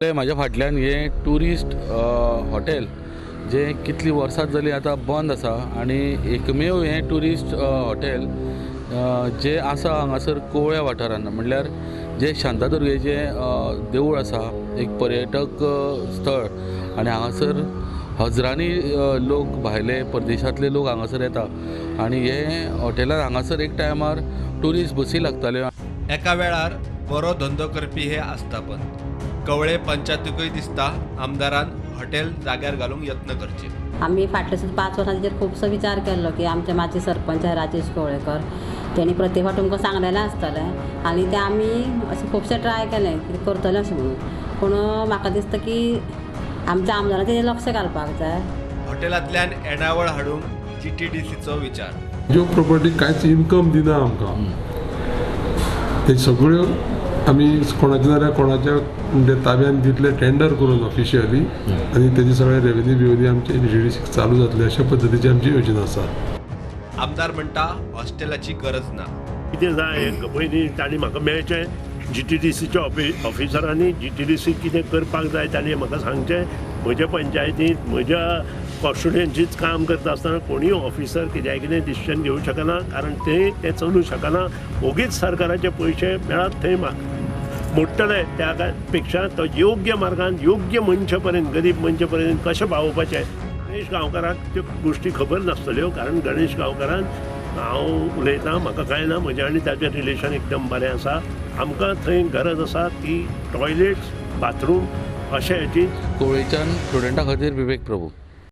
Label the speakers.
Speaker 1: म्हाज्या फाटल्यान हे टुरिस्ट हॉटेल जे कितली वर्सां जाली आतां बंद आसा आनी एकमेव हे टुरिस्ट हॉटेल जे आसा हांगासर कोवळ्या वाठारान म्हणल्यार जे शांतादुर्गेचें देवूळ आसा एक पर्यटक स्थळ आनी हांगासर हजारांनी लोक भायले परदेशांतले लोक हांगासर येता आनी हे हॉटेलान हांगासर एक टायमार टुरिस्ट बसी लागताल्यो।
Speaker 2: एका वेळार बरो धंदो करपी हे आस्थापन कवळे पंचायतीकूय दिसता आमदारान हॉटेल जाग्यार घालूंक यत्न करचे।
Speaker 3: आम्ही फाटल्या 5 वर्सांचेर खूबसो विचार केल्लो की आमचे माजी सरपंच राजेश कवळेकर त्यांनी प्रत्येक फावट तुमकां सांगलेलें आसतलें आनी तें आमी अशें खुबशे ट्राय केलें कितें करतलें अशें म्हणून, पूण म्हाका दिसता की आमच्या आमदारान तेजेर लक्ष घालपाक जाय।
Speaker 2: हॉटेलांतल्यान येणावळ हाडूंक GTDCचो विचार।
Speaker 4: ज्यो प्रॉपर्टी कांयच इनकम दिना आमकां ते सगळ्यो आमी कोणाच्या जाल्यार कोणाच्या म्हणजे ताब्यान दितले टेंडर करून ऑफिशियली आनी तेजे सगळे रेव्हेन्यू आमचे GTDC चालू जातले अशा पद्दतीची आमची योजना आसा।
Speaker 2: आमदार म्हणटा हॉस्टेलाची गरज ना।
Speaker 5: कितें जाय पयलीं तांणी म्हाका मेळचें GTDCच्या ऑफिसरांनी GTDC कितें करपाक जाय तांणी म्हाका सांगचें। म्हज्या पंचायतींत म्हज्या कॉन्स्टिट्युएन्सींत काम करता आसतना कोणूय ऑफिसर कित्याक कितें डिसिजन घेवंक शकना, कारण तें चलूंक शकना। ओगीच सरकाराचे पयशे मेळत थंय मोडटले, त्या पेक्षा तो योग्य मार्गान योग्य मनशा पर्यंत गरीब मनशा पर्यंत कशें पावोवपाचें। गणेश गांवकाराक त्यो गोश्टी खबर नासतल्यो, कारण गणेश गांवकारान हांव उलयतां म्हाका कांय ना, म्हजें आनी ताचें रिलेशन एकदम बरें आसा। आमकां थंय गरज आसा की टॉयलेट्स बाथरूम अशें हाची।
Speaker 1: कोवळेच्यान स्टुडंटा खातीर विवेक प्रभू।